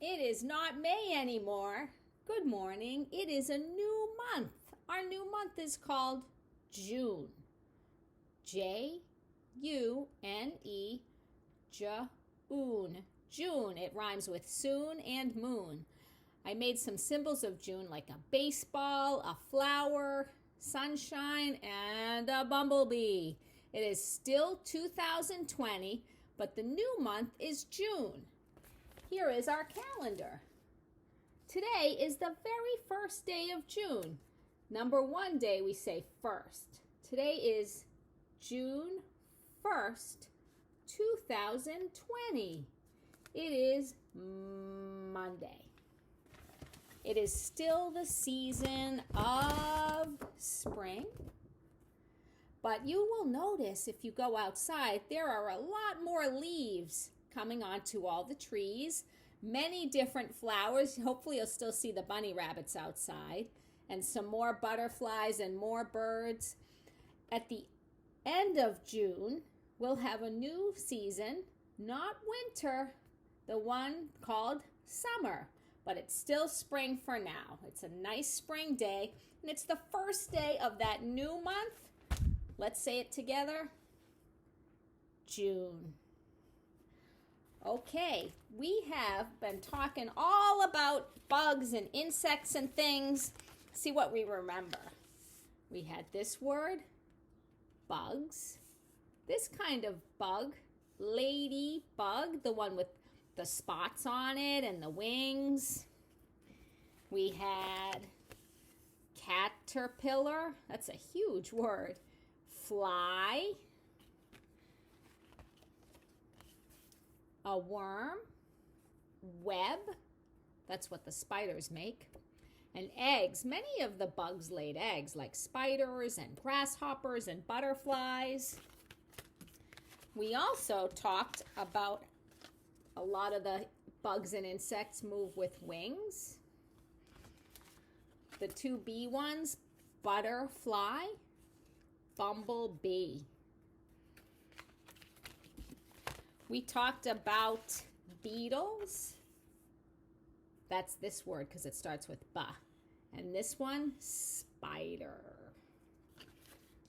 It is not May anymore. Good morning. It is a new month. Our new month is called June. June. June. June. It rhymes with soon and moon. I made some symbols of June like a baseball, a flower, sunshine, and a bumblebee. It is still 2020, but the new month is June. Here is our calendar. Today is the very first day of June. Number 1 day we say first. Today is June 1st, 2020. It is Monday. It is still the season of spring. But you will notice if you go outside, there are a lot more leaves coming onto all the trees. Many different flowers. Hopefully you'll still see the bunny rabbits outside. And some more butterflies and more birds. At the end of June, we'll have a new season, not winter, the one called summer. But it's still spring for now. It's a nice spring day, and it's the first day of that new month. Let's say it together. June. Okay, we have been talking all about bugs and insects and things. See what we remember. We had this word, bugs. This kind of bug, ladybug, the one with the spots on it and the wings. We had caterpillar. That's a huge word. Fly. A worm. Web. That's what the spiders make. And eggs. Many of the bugs laid eggs, like spiders and grasshoppers and butterflies. We also talked about a lot of the bugs and insects move with wings. The two bee ones, butterfly, bumblebee. We talked about beetles. That's this word because it starts with ba. And this one, spider.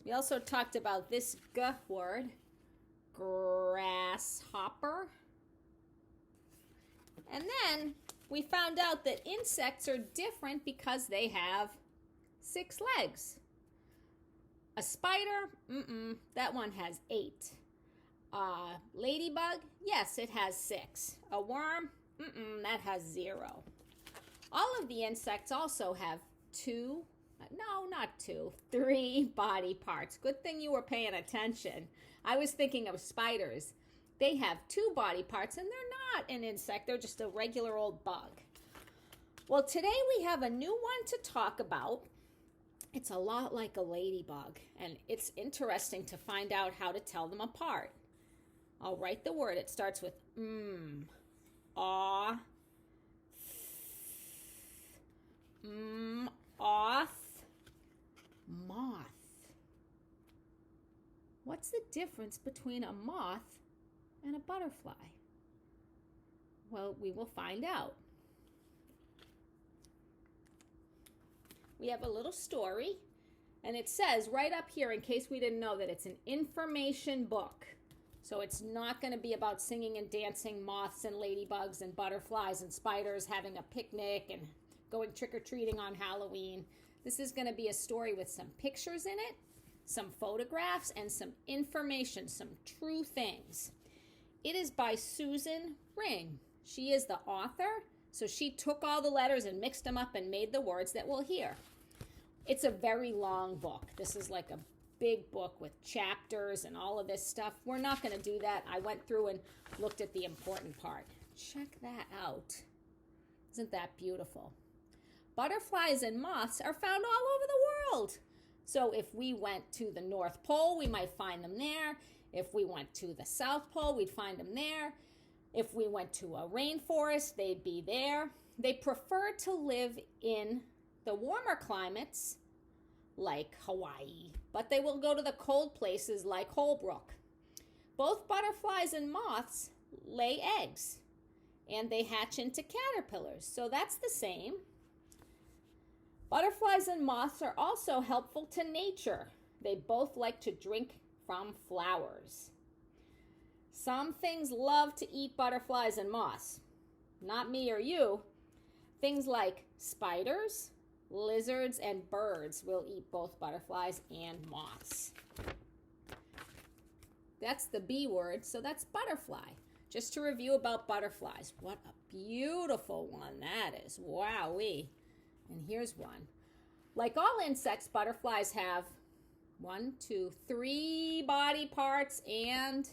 We also talked about this g word, grasshopper. And then we found out that insects are different because they have 6 legs. A spider, that one has 8. Ladybug, yes, it has 6. A worm, that has 0. All of the insects also have 3 body parts. Good thing you were paying attention. I was thinking of spiders. They have 2 body parts, and they're not an insect. They're just a regular old bug. Well, today we have a new one to talk about. It's a lot like a ladybug, and it's interesting to find out how to tell them apart. I'll write the word. It starts with aw, off, moth. What's the difference between a moth and a butterfly? Well, we will find out. We have a little story, and it says right up here, in case we didn't know, that it's an information book. So it's not going to be about singing and dancing, moths and ladybugs and butterflies and spiders having a picnic and going trick-or-treating on Halloween. This is going to be a story with some pictures in it, some photographs, and some information, some true things. It is by Susan Ring. She is the author, so she took all the letters and mixed them up and made the words that we'll hear. It's a very long book. This is like a big book with chapters and all of this stuff. We're not going to do that. I went through and looked at the important part. Check that out. Isn't that beautiful? Butterflies and moths are found all over the world. So if we went to the North Pole, we might find them there. If we went to the South Pole, we'd find them there. If we went to a rainforest, they'd be there. They prefer to live in the warmer climates like Hawaii, but they will go to the cold places like Holbrook. Both butterflies and moths lay eggs. and they hatch into caterpillars. So that's the same. Butterflies and moths are also helpful to nature. They both like to drink from flowers. Some things love to eat butterflies and moths. Not me or you. Things like spiders, lizards, and birds will eat both butterflies and moths. That's the B word, so that's butterfly. Just to review about butterflies. What a beautiful one that is. Wowee. And here's one. Like all insects, butterflies have 3 body parts and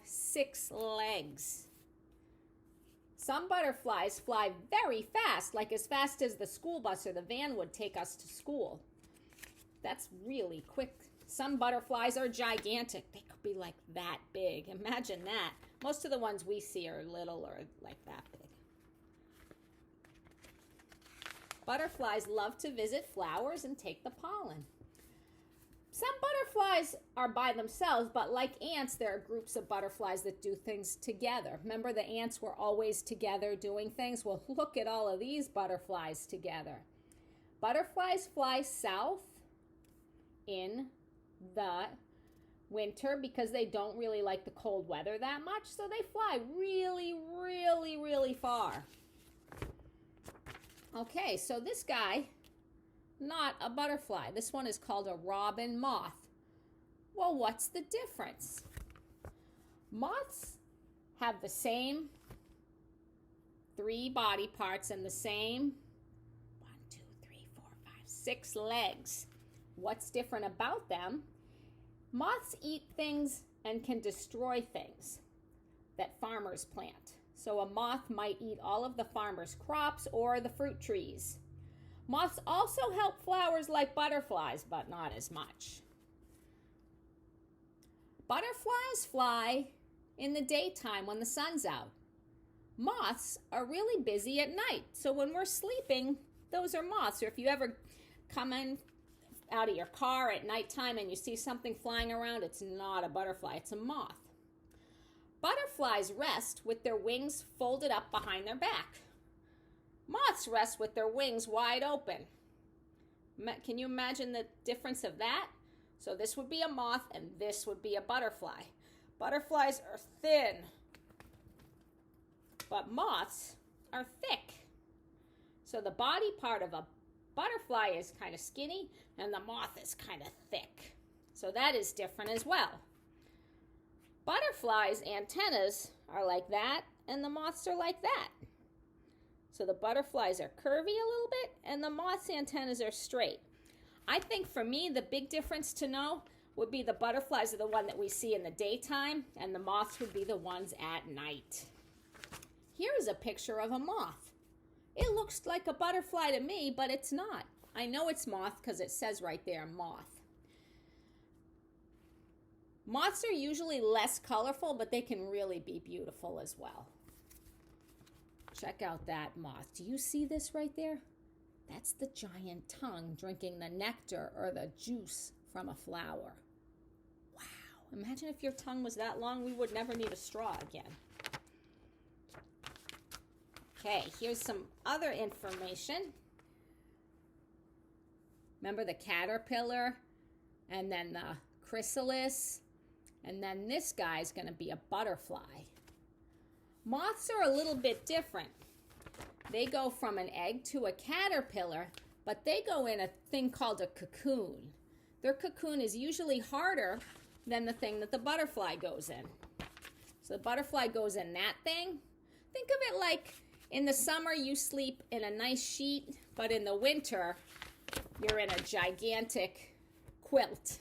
6 legs. Some butterflies fly very fast, like as fast as the school bus or the van would take us to school. That's really quick. Some butterflies are gigantic. They could be like that big. Imagine that. Most of the ones we see are little or like that big. Butterflies love to visit flowers and take the pollen. Some butterflies are by themselves, but like ants, there are groups of butterflies that do things together. Remember, the ants were always together doing things? Well, look at all of these butterflies together. Butterflies fly south in the winter because they don't really like the cold weather that much, so they fly really, really, really far. Okay, so this guy, not a butterfly. This one is called a robin moth. Well, what's the difference? Moths have the same 3 body parts and the same 6 legs. What's different about them? Moths eat things and can destroy things that farmers plant. So a moth might eat all of the farmers' crops or the fruit trees. Moths also help flowers like butterflies, but not as much. Butterflies fly in the daytime when the sun's out. Moths are really busy at night. So when we're sleeping, those are moths. Or if you ever come in out of your car at nighttime and you see something flying around, it's not a butterfly, it's a moth. Butterflies rest with their wings folded up behind their back. Moths rest with their wings wide open. Can you imagine the difference of that? So this would be a moth and this would be a butterfly. Butterflies are thin, but moths are thick. So the body part of a butterfly is kind of skinny and the moth is kind of thick. So that is different as well. Butterflies' antennas are like that and the moths are like that. So the butterflies are curvy a little bit and the moth's antennas are straight. I think for me the big difference to know would be the butterflies are the one that we see in the daytime and the moths would be the ones at night. Here is a picture of a moth. It looks like a butterfly to me, but it's not. I know it's moth because it says right there, moth. Moths are usually less colorful, but they can really be beautiful as well. Check out that moth. Do you see this right there? That's the giant tongue drinking the nectar or the juice from a flower. Wow. Imagine if your tongue was that long, we would never need a straw again. Okay, here's some other information. Remember the caterpillar and then the chrysalis, and then this guy's going to be a butterfly. Moths are a little bit different. They go from an egg to a caterpillar, but they go in a thing called a cocoon. Their cocoon is usually harder than the thing that the butterfly goes in. So the butterfly goes in that thing. Think of it like in the summer you sleep in a nice sheet, but in the winter you're in a gigantic quilt.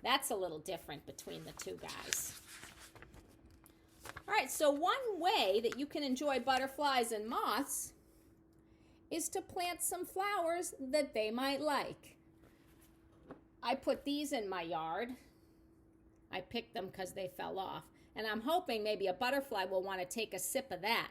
That's a little different between the two guys. All right, so one way that you can enjoy butterflies and moths is to plant some flowers that they might like. I put these in my yard. I picked them because they fell off. And I'm hoping maybe a butterfly will want to take a sip of that.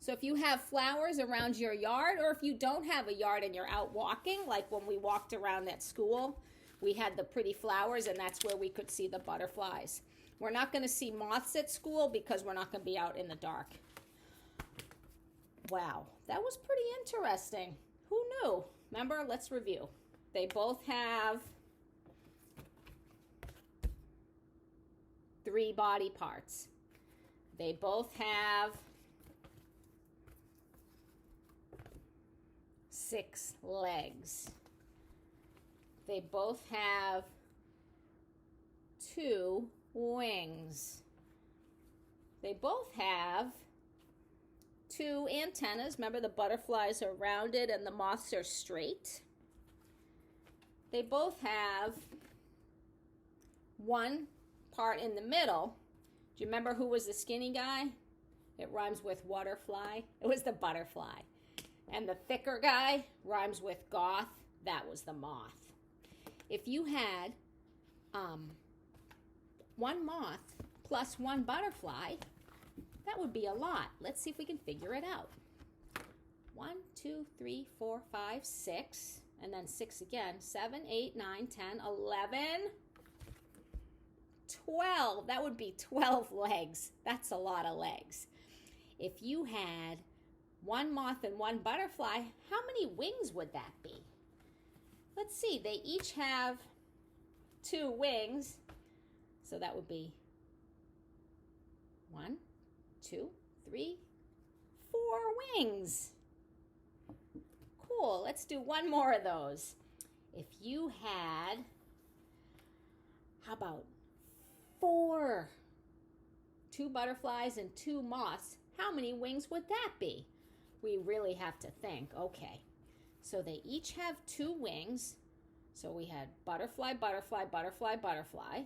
So if you have flowers around your yard, or if you don't have a yard and you're out walking, like when we walked around at school, we had the pretty flowers and that's where we could see the butterflies. We're not going to see moths at school because we're not going to be out in the dark. Wow, that was pretty interesting. Who knew? Remember, let's review. They both have 3 body parts. They both have 6 legs. They both have 2 wings. They both have 2 antennas. Remember, the butterflies are rounded and the moths are straight. They both have 1 part in the middle. Do you remember who was the skinny guy? It rhymes with waterfly. It was the butterfly. And the thicker guy rhymes with goth. That was the moth. If you had 1 moth plus 1 butterfly, that would be a lot. Let's see if we can figure it out. 1, 2, 3, 4, 5, 6, and then 6 again. 7, 8, 9, 10, 11, 12. That would be 12 legs. That's a lot of legs. If you had 1 moth and 1 butterfly, how many wings would that be? Let's see. They each have 2 wings. So that would be 1, 2, 3, 4 wings. Cool. Let's do 1 more of those. If you had, how about 4, 2 butterflies and 2 moths, how many wings would that be? We really have to think. Okay. So they each have 2 wings. So we had butterfly, butterfly, butterfly, butterfly.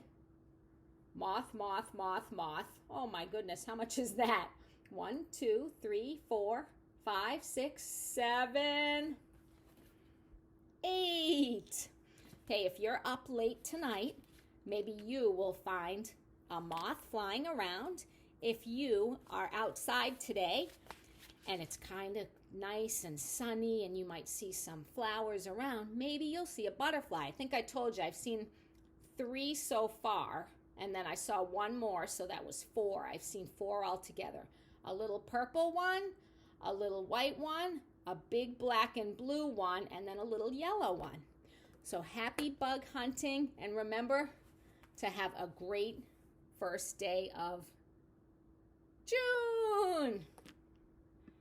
Moth, moth, moth, moth. Oh my goodness, how much is that? 1, 2, 3, 4, 5, 6, 7, 8. Okay, if you're up late tonight, maybe you will find a moth flying around. If you are outside today and it's kind of nice and sunny and you might see some flowers around, maybe you'll see a butterfly. I think I told you I've seen 3 so far. And then I saw 1 more, so that was 4. I've seen 4 altogether. A little purple one, a little white one, a big black and blue one, and then a little yellow one. So happy bug hunting, and remember to have a great first day of June.